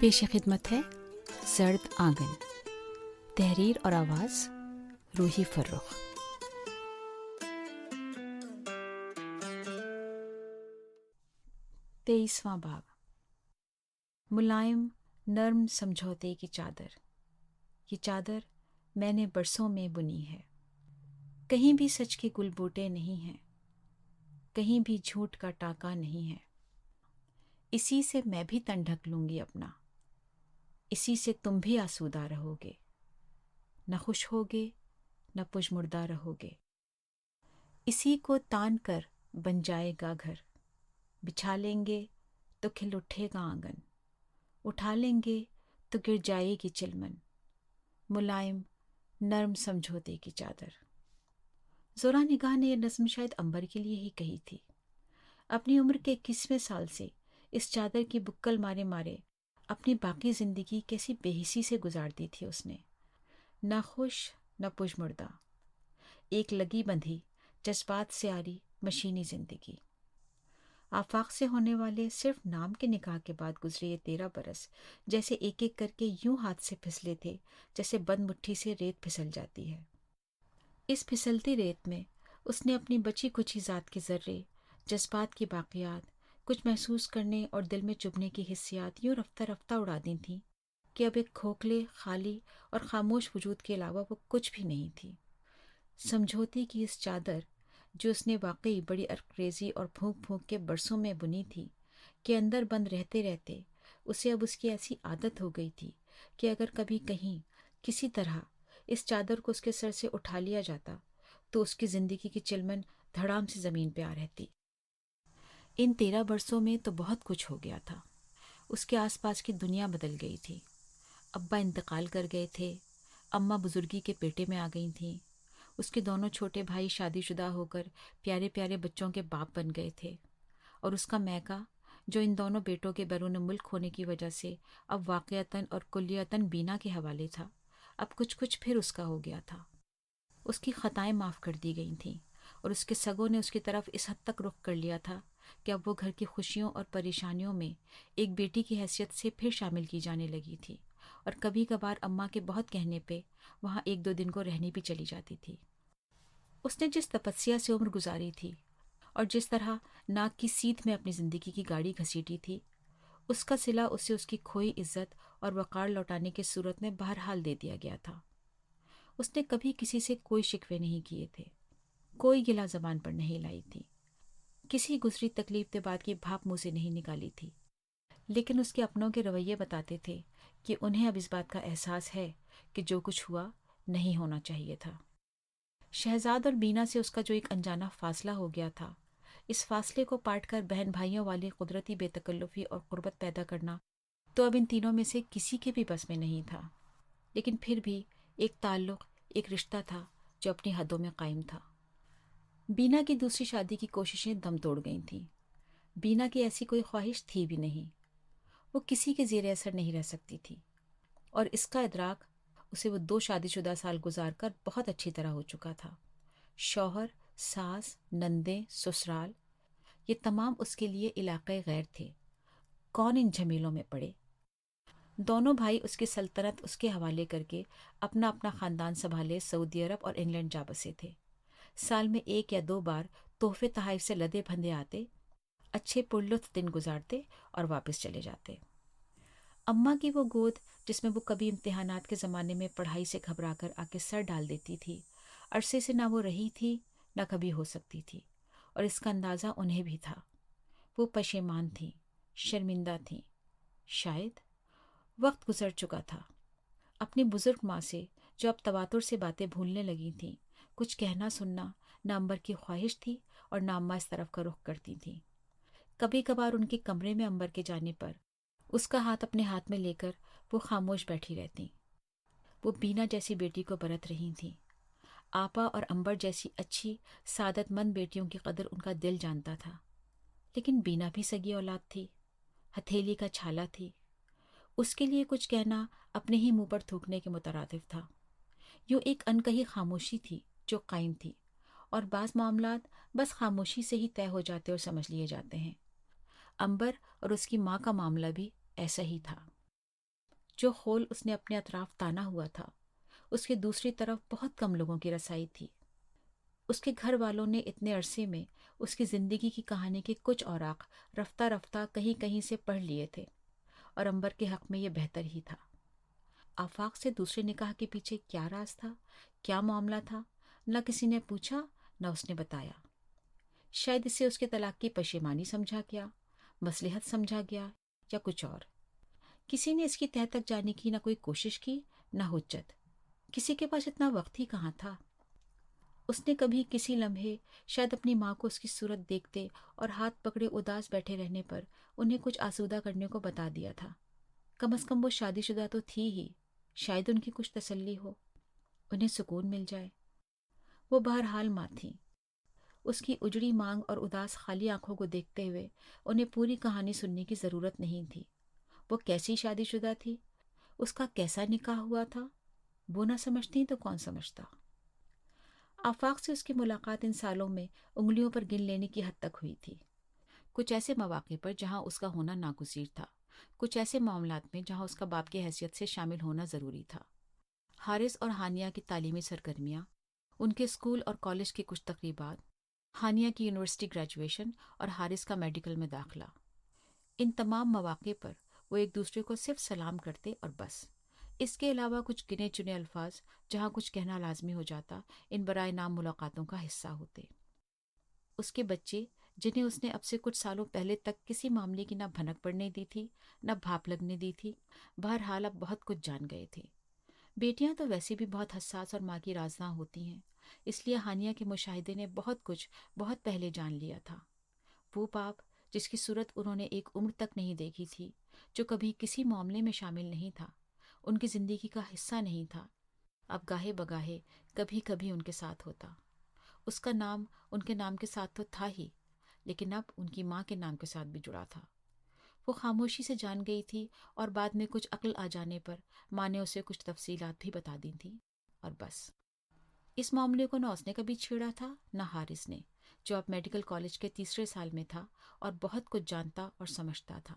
پیش خدمت ہے زرد آنگن، تحریر اور آواز روحی فرخ۔ تیئیسواں باب۔ ملائم نرم سمجھوتے کی چادر، یہ چادر میں نے برسوں میں بنی ہے۔ کہیں بھی سچ کے گل بوٹے نہیں ہیں، کہیں بھی جھوٹ کا ٹاکا نہیں ہے۔ اسی سے میں بھی تن ڈھک لوں گی اپنا، اسی سے تم بھی آسودہ رہو گے، نہ خوش ہوگے نہ پژمردہ رہو گے۔ اسی کو تان کر بن جائے گا گھر، بچھا لیں گے تو کھل اٹھے گا آنگن، اٹھا لیں گے تو گر جائے گی چلمن، ملائم نرم سمجھوتے کی چادر۔ زورا نگاہ نے یہ نظم شاید عنبر کے لیے ہی کہی تھی۔ اپنی عمر کے 21ویں سال سے اس چادر کی بکل مارے مارے اپنی باقی زندگی کیسی بے حسی سے گزار دی تھی اس نے، نہ خوش نہ پژمردہ، ایک لگی بندھی جذبات سے آری مشینی زندگی۔ آفاق سے ہونے والے صرف نام کے نکاح کے بعد گزرے یہ 13 برس جیسے ایک ایک کر کے یوں ہاتھ سے پھسلے تھے جیسے بند مٹھی سے ریت پھسل جاتی ہے۔ اس پھسلتی ریت میں اس نے اپنی بچی کچی ذات کے ذرے، جذبات کی باقیات، کچھ محسوس کرنے اور دل میں چبھنے کی حسیات یوں رفتہ رفتہ اڑا دی تھیں کہ اب ایک کھوکھلے، خالی اور خاموش وجود کے علاوہ وہ کچھ بھی نہیں تھی۔ سمجھوتی کی اس چادر جو اس نے واقعی بڑی ارکریزی اور پھونک پھونک کے برسوں میں بنی تھی کہ اندر بند رہتے رہتے اسے اب اس کی ایسی عادت ہو گئی تھی کہ اگر کبھی کہیں کسی طرح اس چادر کو اس کے سر سے اٹھا لیا جاتا تو اس کی زندگی کی چلمن دھڑام سے زمین پہ آ رہتی۔ ان 13 برسوں میں تو بہت کچھ ہو گیا تھا۔ اس کے آس پاس کی دنیا بدل گئی تھی۔ ابا انتقال کر گئے تھے، اماں بزرگی کے پیٹے میں آ گئی تھیں، اس کے دونوں چھوٹے بھائی شادی شدہ ہو کر پیارے پیارے بچوں کے باپ بن گئے تھے، اور اس کا میکا جو ان دونوں بیٹوں کے بیرون ملک ہونے کی وجہ سے اب واقعتاً اور کلیتاً بینا کے حوالے تھا، اب کچھ کچھ پھر اس کا ہو گیا تھا۔ اس کی خطائیں معاف کر دی گئی تھیں، اور اس کے سگوں نے اس کی طرف اس حد تک رخ کر لیا تھا کہ اب وہ گھر کی خوشیوں اور پریشانیوں میں ایک بیٹی کی حیثیت سے پھر شامل کی جانے لگی تھی، اور کبھی کبھار اماں کے بہت کہنے پہ وہاں 1-2 دن کو رہنے بھی چلی جاتی تھی۔ اس نے جس تپسیا سے عمر گزاری تھی اور جس طرح ناک کی سیدھ میں اپنی زندگی کی گاڑی گھسیٹی تھی، اس کا صلہ اسے اس کی کھوئی عزت اور وقار لوٹانے کی صورت میں بہرحال دے دیا گیا تھا۔ اس نے کبھی کسی سے کوئی شکوے نہیں کیے تھے، کوئی گلہ زبان پر نہیں لائی تھی، کسی گزری تکلیف دہ بات کی بھاپ منہ سے نہیں نکالی تھی، لیکن اس کے اپنوں کے رویے بتاتے تھے کہ انہیں اب اس بات کا احساس ہے کہ جو کچھ ہوا نہیں ہونا چاہیے تھا۔ شہزاد اور بینا سے اس کا جو ایک انجانا فاصلہ ہو گیا تھا، اس فاصلے کو پاٹ کر بہن بھائیوں والی قدرتی بے تکلفی اور قربت پیدا کرنا تو اب ان تینوں میں سے کسی کے بھی بس میں نہیں تھا، لیکن پھر بھی ایک تعلق، ایک رشتہ تھا جو اپنی حدوں میں قائم تھا۔ بینا کی دوسری شادی کی کوششیں دم توڑ گئی تھیں۔ بینا کی ایسی کوئی خواہش تھی بھی نہیں، وہ کسی کے زیر اثر نہیں رہ سکتی تھی، اور اس کا ادراک اسے وہ 2 شادی شدہ سال گزار کر بہت اچھی طرح ہو چکا تھا۔ شوہر، ساس، نندیں، سسرال، یہ تمام اس کے لیے علاقے غیر تھے۔ کون ان جھمیلوں میں پڑے؟ دونوں بھائی اس کی سلطنت اس کے حوالے کر کے اپنا اپنا خاندان سنبھالے سعودی عرب اور انگلینڈ جا بسے تھے۔ سال میں 1 یا 2 بار تحفے تحائف سے لدے بھندے آتے، اچھے پرلطف دن گزارتے اور واپس چلے جاتے۔ اماں کی وہ گود جس میں وہ کبھی امتحانات کے زمانے میں پڑھائی سے گھبرا کر آ کے سر ڈال دیتی تھی، عرصے سے نہ وہ رہی تھی نہ کبھی ہو سکتی تھی، اور اس کا اندازہ انہیں بھی تھا۔ وہ پشیمان تھیں، شرمندہ تھیں، شاید وقت گزر چکا تھا۔ اپنی بزرگ ماں سے جو اب تواتر سے باتیں بھولنے لگی تھیں، کچھ کہنا سننا نہ عنبر کی خواہش تھی اور نہ اماں اس طرف کا رخ کرتی تھیں۔ کبھی کبھار ان کے کمرے میں عنبر کے جانے پر اس کا ہاتھ اپنے ہاتھ میں لے کر وہ خاموش بیٹھی رہتی۔ وہ بینا جیسی بیٹی کو برت رہی تھیں۔ آپا اور عنبر جیسی اچھی سعادت مند بیٹیوں کی قدر ان کا دل جانتا تھا، لیکن بینا بھی سگی اولاد تھی، ہتھیلی کا چھالا تھی۔ اس کے لیے کچھ کہنا اپنے ہی منہ پر تھوکنے کے مترادف تھا۔ یوں ایک انکہی خاموشی تھی جو قائم تھی، اور بعض معاملات بس خاموشی سے ہی طے ہو جاتے اور سمجھ لیے جاتے ہیں۔ عنبر اور اس کی ماں کا معاملہ بھی ایسا ہی تھا۔ جو خول اس نے اپنے اطراف تانا ہوا تھا اس کے دوسری طرف بہت کم لوگوں کی رسائی تھی۔ اس کے گھر والوں نے اتنے عرصے میں اس کی زندگی کی کہانی کے کچھ اوراق رفتہ رفتہ کہیں کہیں سے پڑھ لیے تھے، اور امبر کے حق میں یہ بہتر ہی تھا۔ آفاق سے دوسرے نکاح کے پیچھے کیا راز تھا، کیا معاملہ تھا، نہ کسی نے پوچھا نہ اس نے بتایا۔ شاید اسے اس کے طلاق کی پشیمانی سمجھا گیا، مصلحت سمجھا گیا، یا کچھ اور۔ کسی نے اس کی تہہ تک جانے کی نہ کوئی کوشش کی نہ حجت۔ کسی کے پاس اتنا وقت ہی کہاں تھا۔ اس نے کبھی کسی لمحے شاید اپنی ماں کو اس کی صورت دیکھتے اور ہاتھ پکڑے اداس بیٹھے رہنے پر انہیں کچھ آسودہ کرنے کو بتا دیا تھا۔ کم از کم وہ شادی شدہ تو تھی ہی، شاید ان کی کچھ تسلی ہو، انہیں سکون مل جائے۔ وہ بہرحال ماں تھیں۔ اس کی اجڑی مانگ اور اداس خالی آنکھوں کو دیکھتے ہوئے انہیں پوری کہانی سننے کی ضرورت نہیں تھی۔ وہ کیسی شادی شدہ تھی، اس کا کیسا نکاح ہوا تھا، وہ نہ سمجھتی تو کون سمجھتا۔ آفاق سے اس کی ملاقات ان سالوں میں انگلیوں پر گن لینے کی حد تک ہوئی تھی۔ کچھ ایسے مواقع پر جہاں اس کا ہونا ناگزیر تھا، کچھ ایسے معاملات میں جہاں اس کا باپ کی حیثیت سے شامل ہونا ضروری تھا۔ حارث اور ہانیہ کی تعلیمی سرگرمیاں، ان کے اسکول اور کالج کی کچھ تقریبات، ہانیہ کی یونیورسٹی گریجویشن اور حارث کا میڈیکل میں داخلہ، ان تمام مواقع پر وہ ایک دوسرے کو صرف سلام کرتے اور بس۔ اس کے علاوہ کچھ گنے چنے الفاظ جہاں کچھ کہنا لازمی ہو جاتا، ان برائے نام ملاقاتوں کا حصہ ہوتے۔ اس کے بچے، جنہیں اس نے اب سے کچھ سالوں پہلے تک کسی معاملے کی نہ بھنک پڑنے دی تھی نہ بھاپ لگنے دی تھی، بہرحال اب بہت کچھ جان گئے تھے۔ بیٹیاں تو ویسے بھی بہت حساس اور ماں کی رازداں ہوتی ہیں، اس لیے ہانیہ کے مشاہدے نے بہت کچھ بہت پہلے جان لیا تھا۔ وہ باپ جس کی صورت انہوں نے ایک عمر تک نہیں دیکھی تھی، جو کبھی کسی معاملے میں شامل نہیں تھا، ان کی زندگی کا حصہ نہیں تھا، اب گاہے بگاہے کبھی کبھی ان کے ساتھ ہوتا۔ اس کا نام ان کے نام کے ساتھ تو تھا ہی، لیکن اب ان کی ماں کے نام کے ساتھ بھی جڑا تھا۔ وہ خاموشی سے جان گئی تھی، اور بعد میں کچھ عقل آ جانے پر ماں نے اسے کچھ تفصیلات بھی بتا دی تھیں، اور بس۔ اس معاملے کو نہ اس نے کبھی چھیڑا تھا نہ حارث نے، جو اب میڈیکل کالج کے تیسرے سال میں تھا اور بہت کچھ جانتا اور سمجھتا تھا۔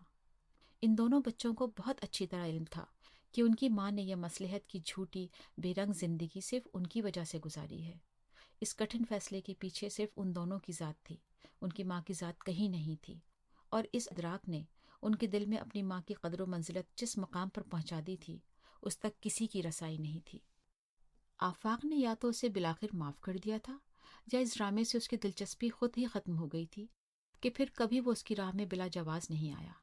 ان دونوں بچوں کو بہت اچھی طرح علم تھا کہ ان کی ماں نے یہ مصلحت کی جھوٹی بے رنگ زندگی صرف ان کی وجہ سے گزاری ہے۔ اس کٹھن فیصلے کے پیچھے صرف ان دونوں کی ذات تھی، ان کی ماں کی ذات کہیں نہیں تھی، اور اس ادراک نے ان کے دل میں اپنی ماں کی قدر و منزلت جس مقام پر پہنچا دی تھی، اس تک کسی کی رسائی نہیں تھی۔ آفاق نے یا تو اسے بالآخر معاف کر دیا تھا، یا اس ڈرامے سے اس کی دلچسپی خود ہی ختم ہو گئی تھی کہ پھر کبھی وہ اس کی راہ میں بلا جواز نہیں آیا۔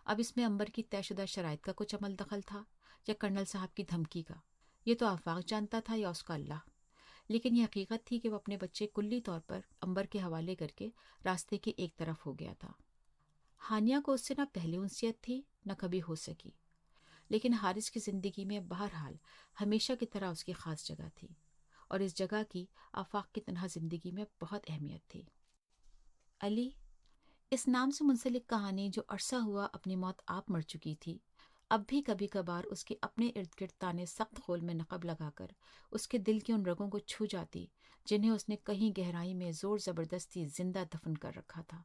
اب اس میں امبر کی طے شدہ شرائط کا کچھ عمل دخل تھا، یا کرنل صاحب کی دھمکی کا، یہ تو آفاق جانتا تھا یا اس کا اللہ۔ لیکن یہ حقیقت تھی کہ وہ اپنے بچے کلی طور پر امبر کے حوالے کر کے راستے کے ایک طرف ہو گیا تھا۔ ہانیہ کو اس سے نہ پہلے انسیت تھی نہ کبھی ہو سکی، لیکن حارث کی زندگی میں بہرحال ہمیشہ کی طرح اس کی خاص جگہ تھی، اور اس جگہ کی آفاق کی تنہا زندگی میں بہت اہمیت تھی۔ علی، اس نام سے منسلک کہانی جو عرصہ ہوا اپنی موت آپ مر چکی تھی، اب بھی کبھی کبھار اس کے اپنے ارد گرد تانے سخت خول میں نقب لگا کر اس کے دل کی ان رگوں کو چھو جاتی جنہیں اس نے کہیں گہرائی میں زور زبردستی زندہ دفن کر رکھا تھا۔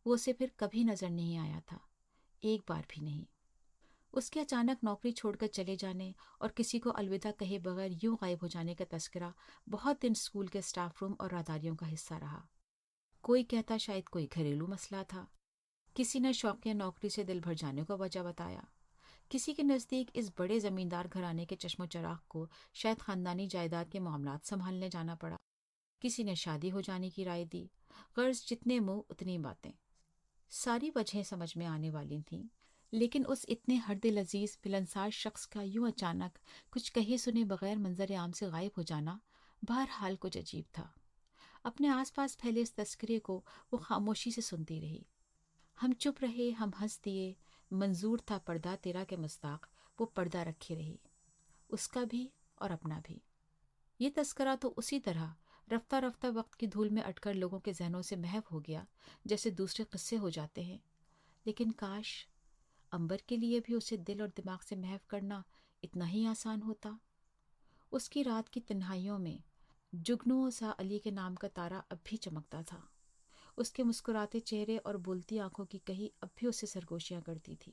وہ اسے پھر کبھی نظر نہیں آیا تھا، ایک بار بھی نہیں۔ اس کے اچانک نوکری چھوڑ کر چلے جانے اور کسی کو الوداع کہے بغیر یوں غائب ہو جانے کا تذکرہ بہت دن اسکول کے اسٹاف روم اور راداریوں کا حصہ رہا۔ کوئی کہتا شاید کوئی گھریلو مسئلہ تھا، کسی نے شوقیہ نوکری سے دل بھر جانے کو وجہ بتایا، کسی کے نزدیک اس بڑے زمیندار گھرانے کے چشم و چراغ کو شاید خاندانی جائیداد کے معاملات سنبھالنے جانا پڑا، کسی نے شادی ہو جانے کی رائے دی، غرض جتنے منہ اتنی باتیں۔ ساری وجہیں سمجھ میں آنے والی تھیں، لیکن اس اتنے ہر دل عزیز ملنسار شخص کا یوں اچانک کچھ کہے سنے بغیر منظر عام سے غائب ہو جانا بہرحال کچھ عجیب تھا۔ اپنے آس پاس پھیلے اس تذکرے کو وہ خاموشی سے سنتی رہی۔ ہم چپ رہے، ہم ہنس دیے، منظور تھا پردہ تیرا کے مصداق، وہ پردہ رکھے رہی، اس کا بھی اور اپنا بھی۔ یہ تذکرہ تو اسی طرح رفتہ رفتہ وقت کی دھول میں اٹ کر لوگوں کے ذہنوں سے محو ہو گیا جیسے دوسرے قصے ہو جاتے ہیں، لیکن کاش امبر کے لیے بھی اسے دل اور دماغ سے محو کرنا اتنا ہی آسان ہوتا۔ اس کی رات کی تنہائیوں میں جگنو سا علی کے نام کا تارا اب بھی چمکتا تھا، اس کے مسکراتے چہرے اور بولتی آنکھوں کی کہی اب بھی اسے سرگوشیاں کرتی تھی۔